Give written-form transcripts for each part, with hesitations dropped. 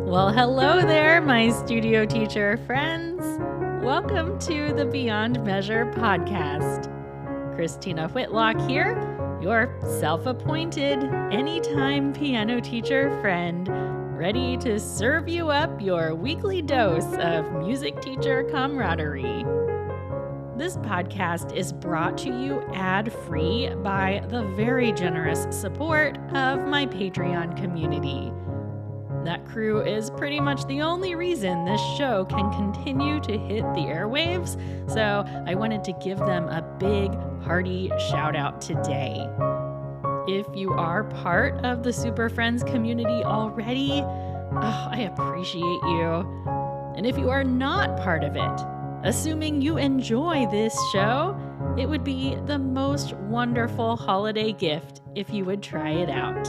Well, hello there, my studio teacher friends. Welcome to the Beyond Measure podcast. Christina Whitlock here, your self-appointed anytime piano teacher friend, ready to serve you up your weekly dose of music teacher camaraderie. This podcast is brought to you ad-free by the very generous support of my Patreon community. That crew is pretty much the only reason this show can continue to hit the airwaves, so I wanted to give them a big, hearty shout out today. If you are part of the Super Friends community already, I appreciate you. And if you are not part of it, assuming you enjoy this show, it would be the most wonderful holiday gift if you would try it out.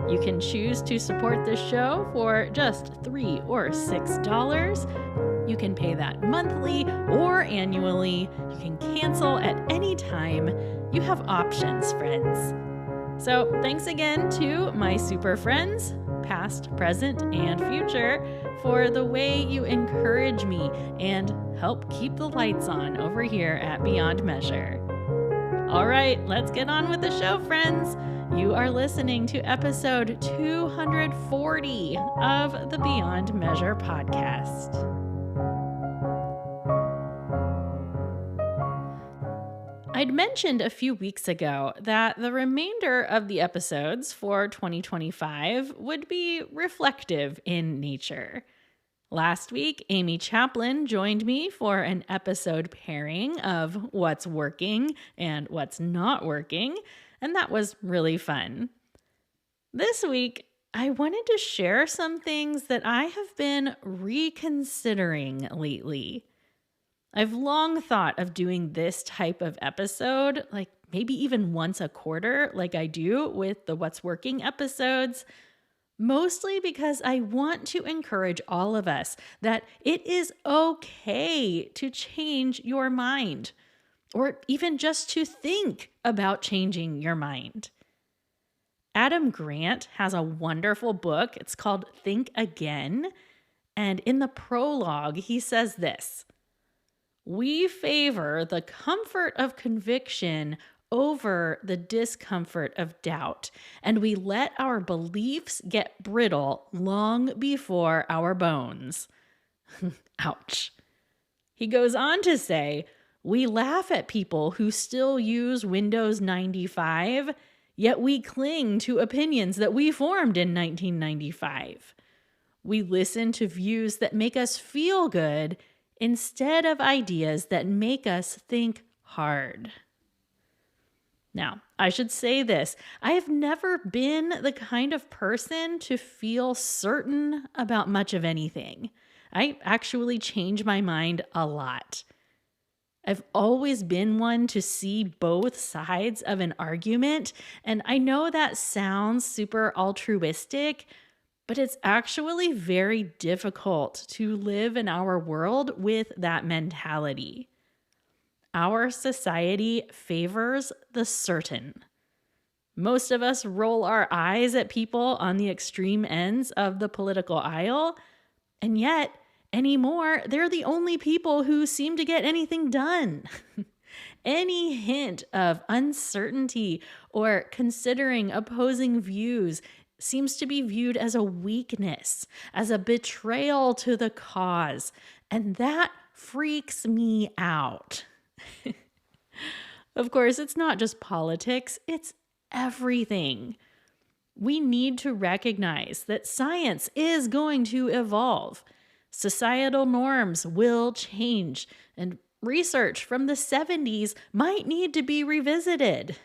You can choose to support this show for just $3 or $6. You can pay that monthly or annually. You can cancel at any time. You have options, friends. So thanks again to my super friends, past, present, and future, for the way you encourage me and help keep the lights on over here at Beyond Measure. All right, let's get on with the show, friends. You are listening to episode 240 of the Beyond Measure podcast. I'd mentioned a few weeks ago that the remainder of the episodes for 2025 would be reflective in nature. Last week, Amy Chaplin joined me for an episode pairing of what's working and what's not working, and that was really fun. This week, I wanted to share some things that I have been reconsidering lately. I've long thought of doing this type of episode, like maybe even once a quarter, like I do with the What's Working episodes, mostly because I want to encourage all of us that it is okay to change your mind, or even just to think about changing your mind. Adam Grant has a wonderful book. It's called Think Again. And in the prologue, he says this: "We favor the comfort of conviction over the discomfort of doubt, and we let our beliefs get brittle long before our bones." Ouch. He goes on to say, "We laugh at people who still use Windows 95, yet we cling to opinions that we formed in 1995. We listen to views that make us feel good instead of ideas that make us think hard." Now, I should say this. I have never been the kind of person to feel certain about much of anything. I actually change my mind a lot. I've always been one to see both sides of an argument, and I know that sounds super altruistic, but it's actually very difficult to live in our world with that mentality. Our society favors the certain. Most of us roll our eyes at people on the extreme ends of the political aisle, and yet, anymore, they're the only people who seem to get anything done. Any hint of uncertainty or considering opposing views seems to be viewed as a weakness, as a betrayal to the cause, and that freaks me out. Of course, it's not just politics, it's everything. We need to recognize that science is going to evolve. Societal norms will change, and research from the 70s might need to be revisited.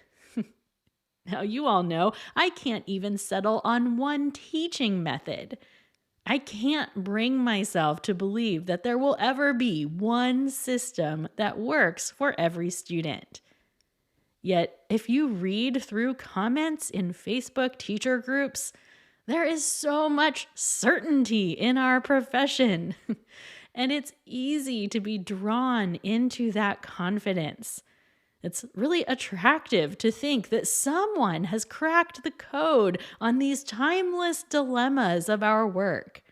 Now, you all know I can't even settle on one teaching method. I can't bring myself to believe that there will ever be one system that works for every student. Yet, if you read through comments in Facebook teacher groups, there is so much certainty in our profession, and it's easy to be drawn into that confidence. It's really attractive to think that someone has cracked the code on these timeless dilemmas of our work.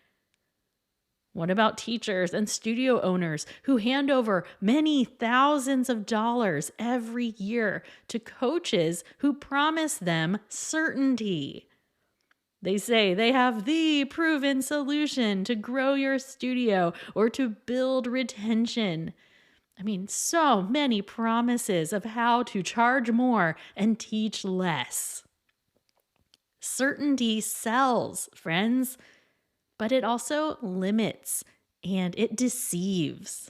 What about teachers and studio owners who hand over many thousands of dollars every year to coaches who promise them certainty? They say they have the proven solution to grow your studio or to build retention. So many promises of how to charge more and teach less. Certainty sells, friends, but it also limits and it deceives.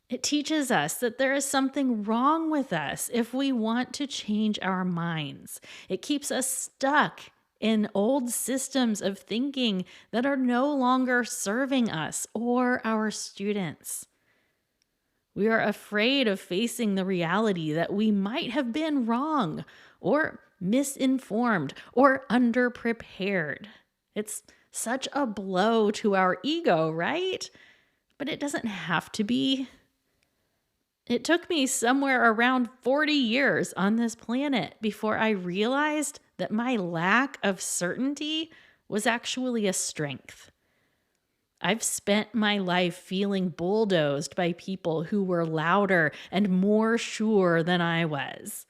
It teaches us that there is something wrong with us if we want to change our minds. It keeps us stuck in old systems of thinking that are no longer serving us or our students. We are afraid of facing the reality that we might have been wrong or misinformed or underprepared. It's such a blow to our ego, right? But it doesn't have to be. It took me somewhere around 40 years on this planet before I realized that my lack of certainty was actually a strength. I've spent my life feeling bulldozed by people who were louder and more sure than I was.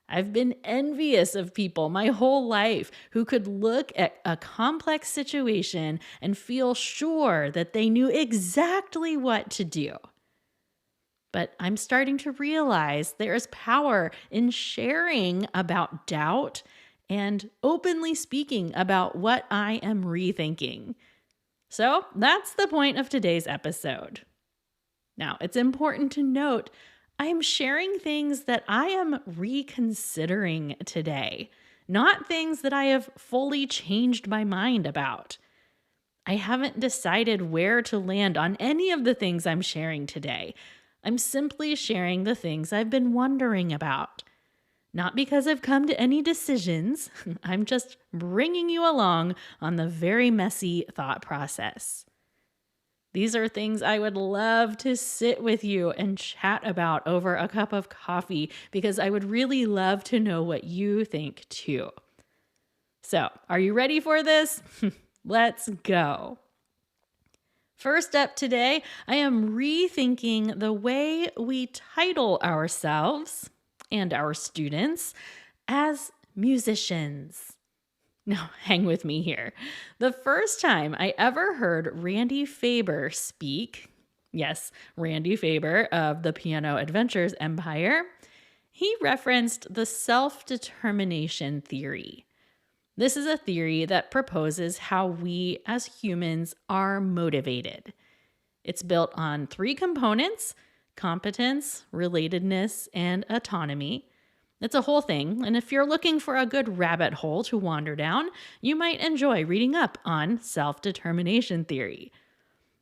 I've been envious of people my whole life who could look at a complex situation and feel sure that they knew exactly what to do. But I'm starting to realize there is power in sharing about doubt and openly speaking about what I am rethinking. So that's the point of today's episode. Now, it's important to note I'm sharing things that I am reconsidering today, not things that I have fully changed my mind about. I haven't decided where to land on any of the things I'm sharing today. I'm simply sharing the things I've been wondering about. Not because I've come to any decisions, I'm just bringing you along on the very messy thought process. These are things I would love to sit with you and chat about over a cup of coffee because I would really love to know what you think too. So, are you ready for this? Let's go. First up today, I am rethinking the way we title ourselves and our students as musicians. Now, hang with me here. The first time I ever heard Randy Faber speak, yes, Randy Faber of the Piano Adventures empire, he referenced the self-determination theory. This is a theory that proposes how we as humans are motivated. It's built on 3 components: competence, relatedness, and autonomy. It's a whole thing, and if you're looking for a good rabbit hole to wander down, you might enjoy reading up on self-determination theory.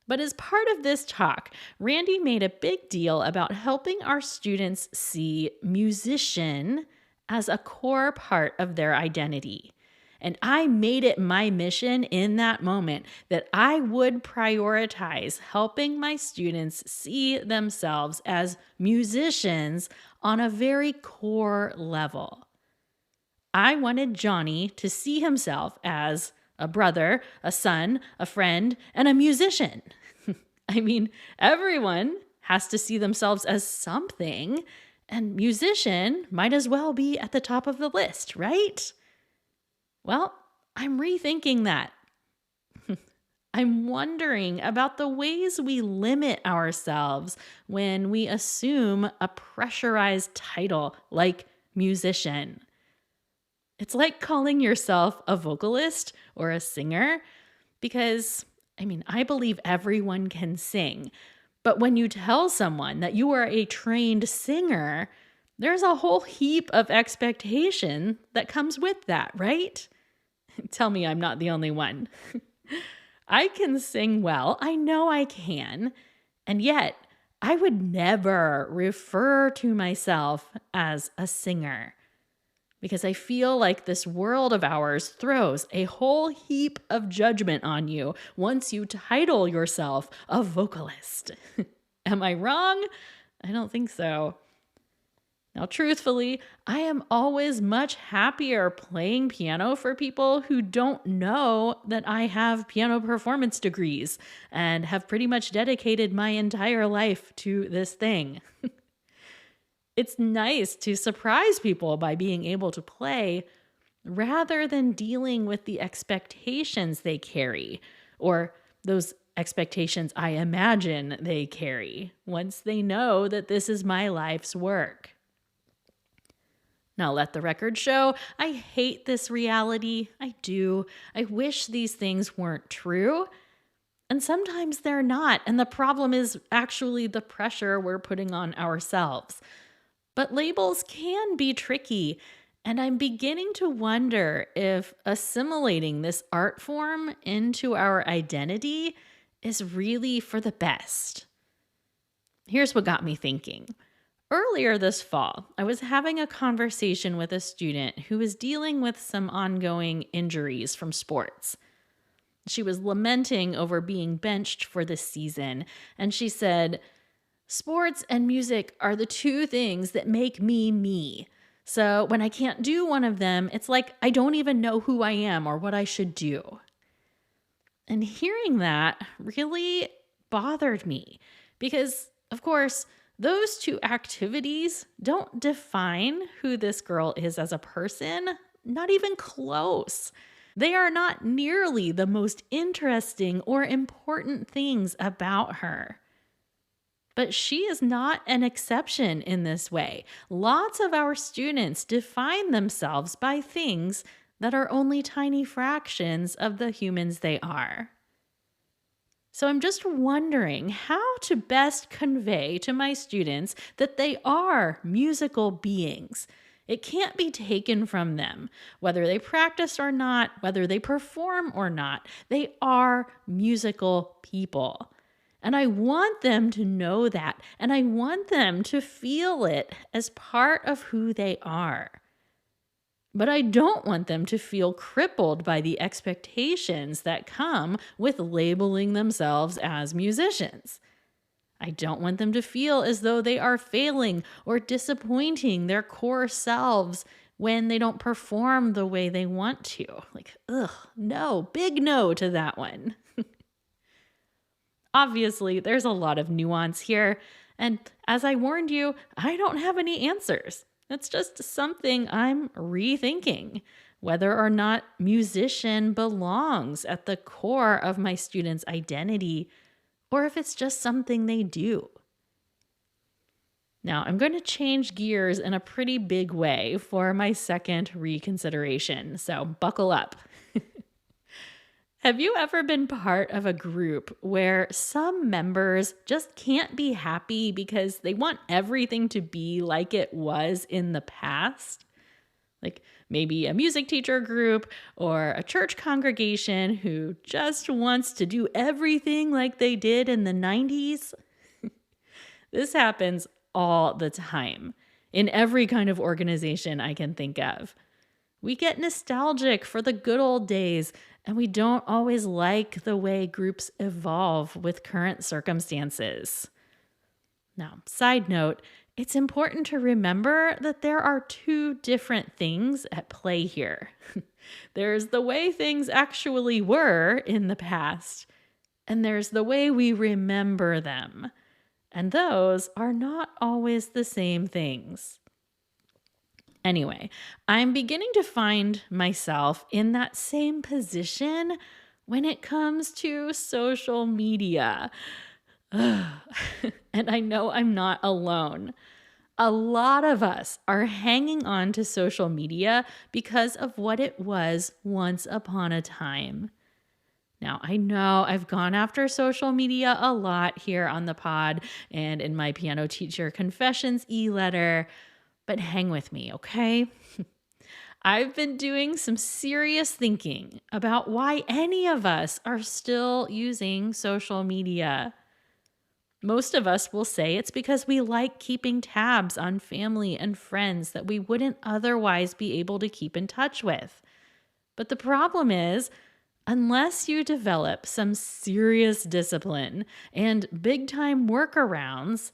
But as part of this talk, Randy made a big deal about helping our students see musician as a core part of their identity. And I made it my mission in that moment that I would prioritize helping my students see themselves as musicians on a very core level. I wanted Johnny to see himself as a brother, a son, a friend, and a musician. Everyone has to see themselves as something, and musician might as well be at the top of the list, right? Well, I'm rethinking that. I'm wondering about the ways we limit ourselves when we assume a pressurized title like musician. It's like calling yourself a vocalist or a singer because, I believe everyone can sing. But when you tell someone that you are a trained singer, there's a whole heap of expectation that comes with that, right? Tell me I'm not the only one. I can sing well. I know I can. And yet, I would never refer to myself as a singer because I feel like this world of ours throws a whole heap of judgment on you once you title yourself a vocalist. Am I wrong? I don't think so. Now, truthfully, I am always much happier playing piano for people who don't know that I have piano performance degrees and have pretty much dedicated my entire life to this thing. It's nice to surprise people by being able to play rather than dealing with the expectations they carry or those expectations I imagine they carry once they know that this is my life's work. Now, let the record show, I hate this reality. I do. I wish these things weren't true. And sometimes they're not. And the problem is actually the pressure we're putting on ourselves. But labels can be tricky. And I'm beginning to wonder if assimilating this art form into our identity is really for the best. Here's what got me thinking. Earlier this fall, I was having a conversation with a student who was dealing with some ongoing injuries from sports. She was lamenting over being benched for this season, and she said, "Sports and music are the two things that make me me. So when I can't do one of them, it's like I don't even know who I am or what I should do." And hearing that really bothered me because, of course, those two activities don't define who this girl is as a person, not even close. They are not nearly the most interesting or important things about her. But she is not an exception in this way. Lots of our students define themselves by things that are only tiny fractions of the humans they are. So I'm just wondering how to best convey to my students that they are musical beings. It can't be taken from them, whether they practice or not, whether they perform or not. They are musical people. And I want them to know that, and I want them to feel it as part of who they are. But I don't want them to feel crippled by the expectations that come with labeling themselves as musicians. I don't want them to feel as though they are failing or disappointing their core selves when they don't perform the way they want to. No, big no to that one. Obviously, there's a lot of nuance here, and as I warned you, I don't have any answers. It's just something I'm rethinking, whether or not musician belongs at the core of my students' identity, or if it's just something they do. Now, I'm going to change gears in a pretty big way for my second reconsideration, so buckle up. Have you ever been part of a group where some members just can't be happy because they want everything to be like it was in the past? Like maybe a music teacher group or a church congregation who just wants to do everything like they did in the 90s? This happens all the time in every kind of organization I can think of. We get nostalgic for the good old days, and we don't always like the way groups evolve with current circumstances. Now, side note, it's important to remember that there are two different things at play here. There's the way things actually were in the past, and there's the way we remember them. And those are not always the same things. Anyway, I'm beginning to find myself in that same position when it comes to social media. And I know I'm not alone. A lot of us are hanging on to social media because of what it was once upon a time. Now, I know I've gone after social media a lot here on the pod and in my piano teacher confessions e-letter, but hang with me, okay? I've been doing some serious thinking about why any of us are still using social media. Most of us will say it's because we like keeping tabs on family and friends that we wouldn't otherwise be able to keep in touch with. But the problem is, unless you develop some serious discipline and big-time workarounds,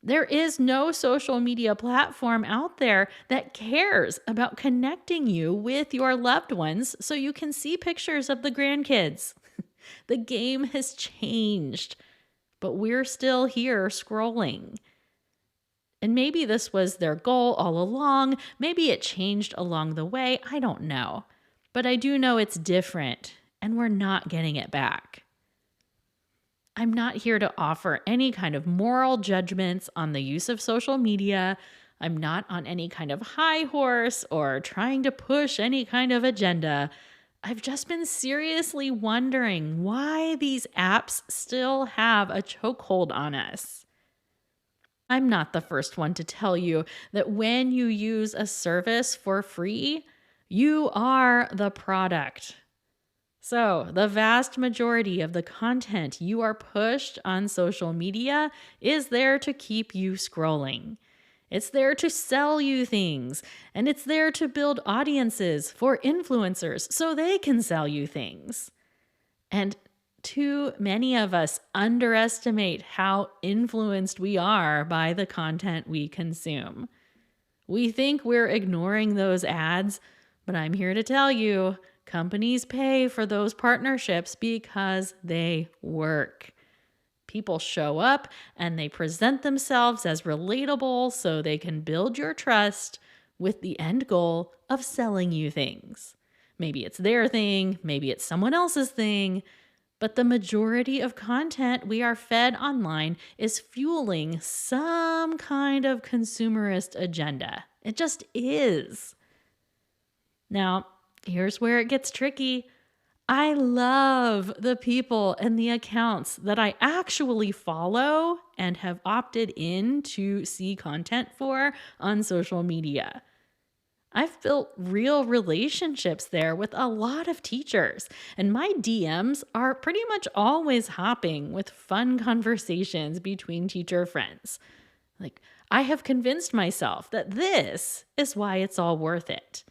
There is no social media platform out there that cares about connecting you with your loved ones so you can see pictures of the grandkids. The game has changed, but we're still here scrolling. And maybe this was their goal all along. Maybe it changed along the way. I don't know. But I do know it's different, and we're not getting it back. I'm not here to offer any kind of moral judgments on the use of social media. I'm not on any kind of high horse or trying to push any kind of agenda. I've just been seriously wondering why these apps still have a chokehold on us. I'm not the first one to tell you that when you use a service for free, you are the product. So, the vast majority of the content you are pushed on social media is there to keep you scrolling. It's there to sell you things, and it's there to build audiences for influencers so they can sell you things. And too many of us underestimate how influenced we are by the content we consume. We think we're ignoring those ads, but I'm here to tell you, companies pay for those partnerships because they work. People show up and they present themselves as relatable so they can build your trust with the end goal of selling you things. Maybe it's their thing, maybe it's someone else's thing, but the majority of content we are fed online is fueling some kind of consumerist agenda. It just is. Now, here's where it gets tricky. I love the people and the accounts that I actually follow and have opted in to see content for on social media. I've built real relationships there with a lot of teachers, and my DMs are pretty much always hopping with fun conversations between teacher friends. Like, I have convinced myself that this is why it's all worth it.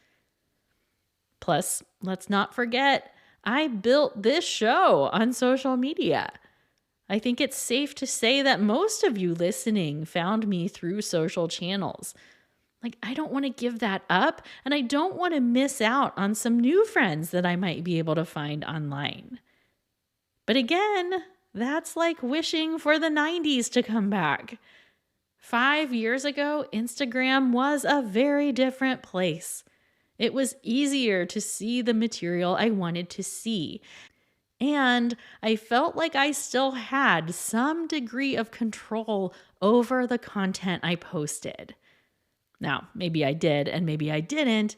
Plus, let's not forget, I built this show on social media. I think it's safe to say that most of you listening found me through social channels. Like, I don't want to give that up, and I don't want to miss out on some new friends that I might be able to find online. But again, that's like wishing for the 90s to come back. 5 years ago, Instagram was a very different place. It was easier to see the material I wanted to see. And I felt like I still had some degree of control over the content I posted. Now, maybe I did and maybe I didn't,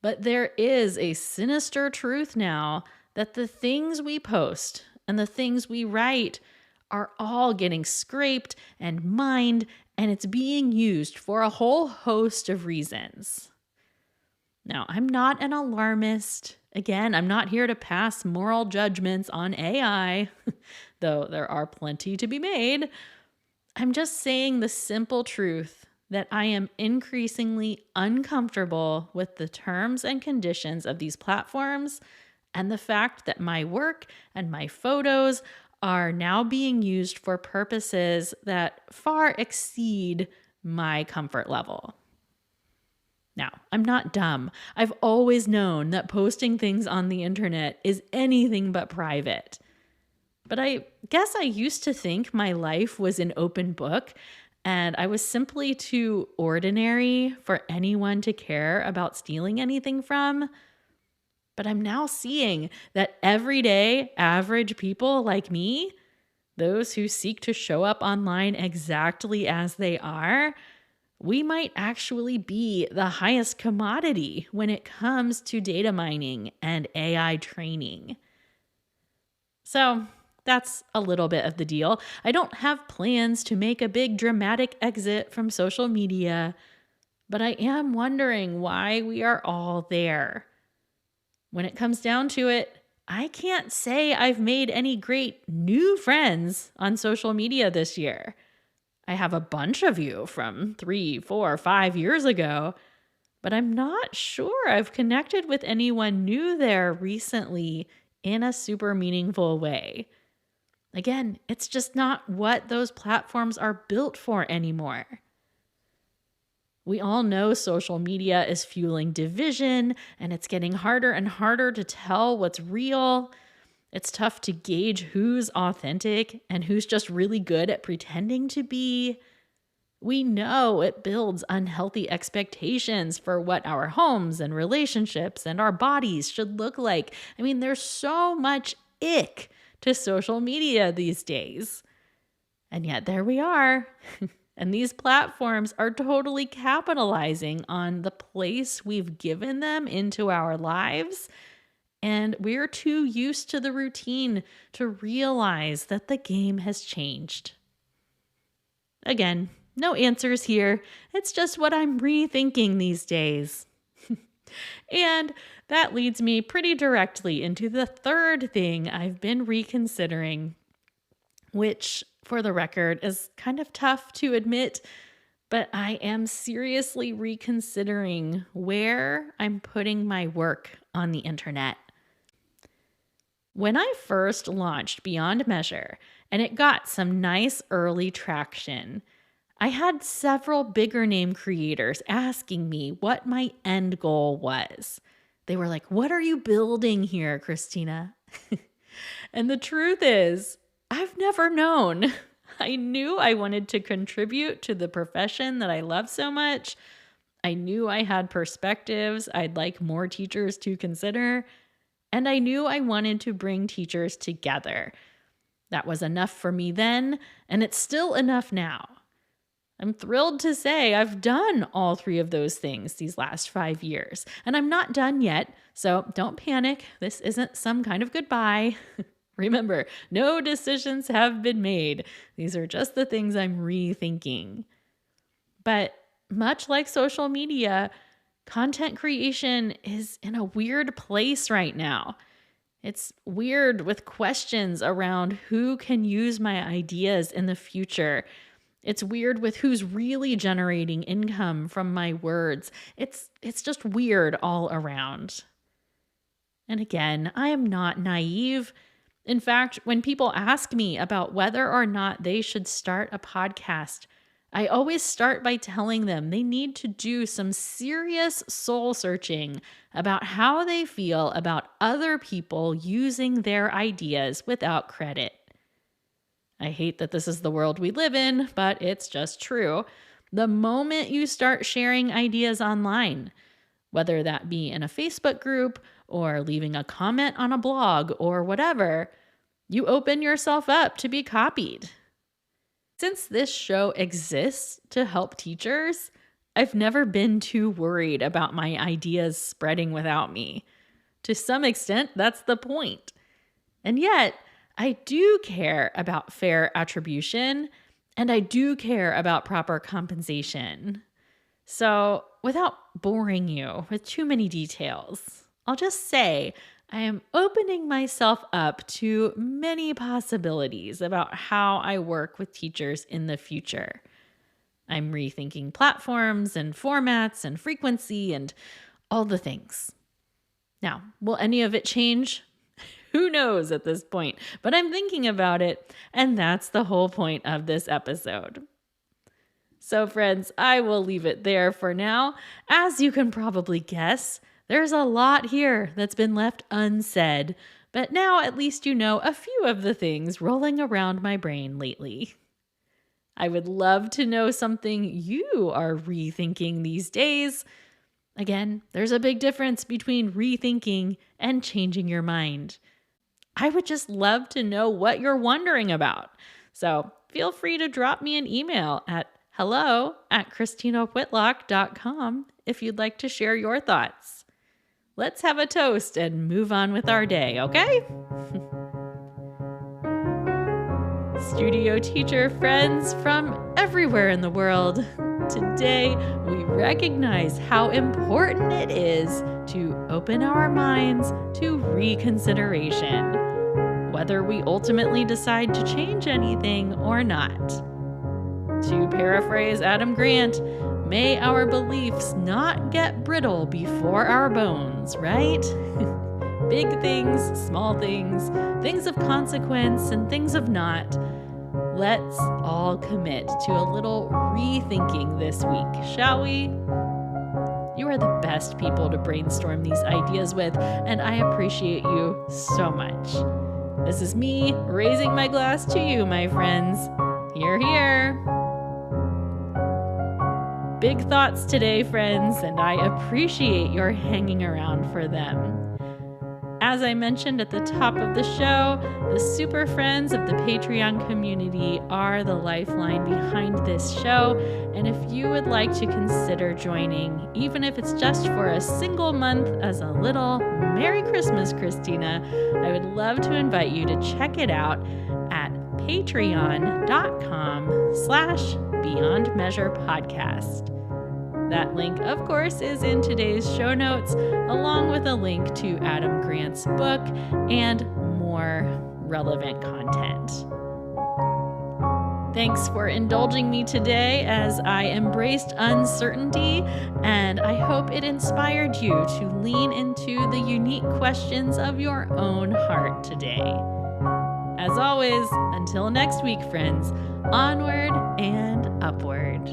but there is a sinister truth now that the things we post and the things we write are all getting scraped and mined, and it's being used for a whole host of reasons. Now, I'm not an alarmist. Again, I'm not here to pass moral judgments on AI, though there are plenty to be made. I'm just saying the simple truth that I am increasingly uncomfortable with the terms and conditions of these platforms and the fact that my work and my photos are now being used for purposes that far exceed my comfort level. Now, I'm not dumb. I've always known that posting things on the internet is anything but private. But I guess I used to think my life was an open book and I was simply too ordinary for anyone to care about stealing anything from. But I'm now seeing that everyday average people like me, those who seek to show up online exactly as they are, we might actually be the highest commodity when it comes to data mining and AI training. So that's a little bit of the deal. I don't have plans to make a big dramatic exit from social media, but I am wondering why we are all there. When it comes down to it, I can't say I've made any great new friends on social media this year. I have a bunch of you from 3, 4, 5 years ago, but I'm not sure I've connected with anyone new there recently in a super meaningful way. Again, it's just not what those platforms are built for anymore. We all know social media is fueling division, and it's getting harder and harder to tell what's real. It's tough to gauge who's authentic and who's just really good at pretending to be. We know it builds unhealthy expectations for what our homes and relationships and our bodies should look like. I mean, there's so much ick to social media these days. And yet there we are. And these platforms are totally capitalizing on the place we've given them into our lives. And we're too used to the routine to realize that the game has changed. Again, no answers here. It's just what I'm rethinking these days. And that leads me pretty directly into the third thing I've been reconsidering, which, for the record, is kind of tough to admit, but I am seriously reconsidering where I'm putting my work on the internet. When I first launched Beyond Measure, and it got some nice early traction, I had several bigger name creators asking me what my end goal was. They were like, "What are you building here, Christina?" And the truth is, I've never known. I knew I wanted to contribute to the profession that I love so much. I knew I had perspectives I'd like more teachers to consider. And I knew I wanted to bring teachers together. That was enough for me then, and it's still enough now. I'm thrilled to say I've done all three of those things these last 5 years, and I'm not done yet, so don't panic. This isn't some kind of goodbye. Remember, no decisions have been made. These are just the things I'm rethinking. But much like social media, content creation is in a weird place right now. It's weird with questions around who can use my ideas in the future. It's weird with who's really generating income from my words. It's just weird all around. And again, I am not naive. In fact, when people ask me about whether or not they should start a podcast, I always start by telling them they need to do some serious soul searching about how they feel about other people using their ideas without credit. I hate that this is the world we live in, but it's just true. The moment you start sharing ideas online, whether that be in a Facebook group or leaving a comment on a blog or whatever, you open yourself up to be copied. Since this show exists to help teachers, I've never been too worried about my ideas spreading without me. To some extent, that's the point. And yet, I do care about fair attribution, and I do care about proper compensation. So, without boring you with too many details, I'll just say I am opening myself up to many possibilities about how I work with teachers in the future. I'm rethinking platforms and formats and frequency and all the things. Now, will any of it change? Who knows at this point, but I'm thinking about it, and that's the whole point of this episode. So friends, I will leave it there for now. As you can probably guess, there's a lot here that's been left unsaid, but now at least you know a few of the things rolling around my brain lately. I would love to know something you are rethinking these days. Again, there's a big difference between rethinking and changing your mind. I would just love to know what you're wondering about. So feel free to drop me an email at hello@christinawhitlock.com if you'd like to share your thoughts. Let's have a toast and move on with our day, okay? Studio teacher friends from everywhere in the world, today we recognize how important it is to open our minds to reconsideration, whether we ultimately decide to change anything or not. To paraphrase Adam Grant, may our beliefs not get brittle before our bones, right? big things, small things, things of consequence, and things of not. Let's all commit to a little rethinking this week, shall we? You are the best people to brainstorm these ideas with, and I appreciate you so much. This is me raising my glass to you, my friends. Hear, hear. Big thoughts today, friends, and I appreciate your hanging around for them. As I mentioned at the top of the show, the super friends of the Patreon community are the lifeline behind this show, and if you would like to consider joining, even if it's just for a single month as a little Merry Christmas, Christina, I would love to invite you to check it out at patreon.com/beyondmeasurepodcast. That link, of course, is in today's show notes, along with a link to Adam Grant's book and more relevant content. Thanks for indulging me today as I embraced uncertainty, and I hope it inspired you to lean into the unique questions of your own heart today. As always, until next week, friends, onward and upward.